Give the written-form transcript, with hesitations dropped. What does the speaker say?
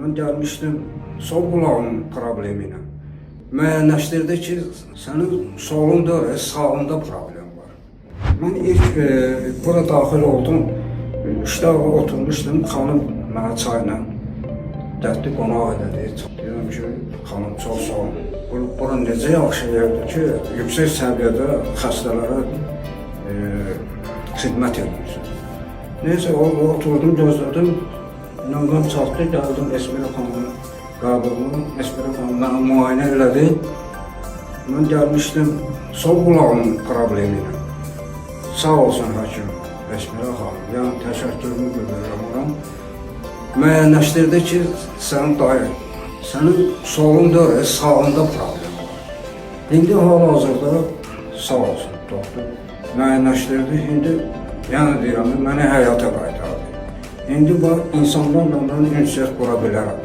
Ben gelmiştim sol kulağımın problemiyle. Müəyyənləşdirdi ki, senin solunda, sağında problem var. Ben ilk bura daxil oldum. İşte oturmuştum, xanım mənə çayla dərdli qonaq elədi. Dedim ki, xanım çox sağ olun. Bura necə yaxşı yerdir ki, yüksək səviyyədə xəstələrə xidmət edirsən. Neyse, oturdum, gözlədim. İnandan çatdı, gəldim Esmira xanımın qabığını. Esmira xanım mənə müayinə elədi. Mən gəlmişdim sol qulağımın problemiyle. Sağ olsun hakim Esmira xanım. Yəni, təşəkkürümü bildirirəm ona. Müəyyənləşdirdi ki, sənin dayı, sənin solunda, sağında problem var. İndi hal-hazırda sağ olsun doktor. Müəyyənləşdirdi, indi yəni deyirəm, məni həyata qaytardı. İndi bu insanlarla ünsiyyət qura bilərəm.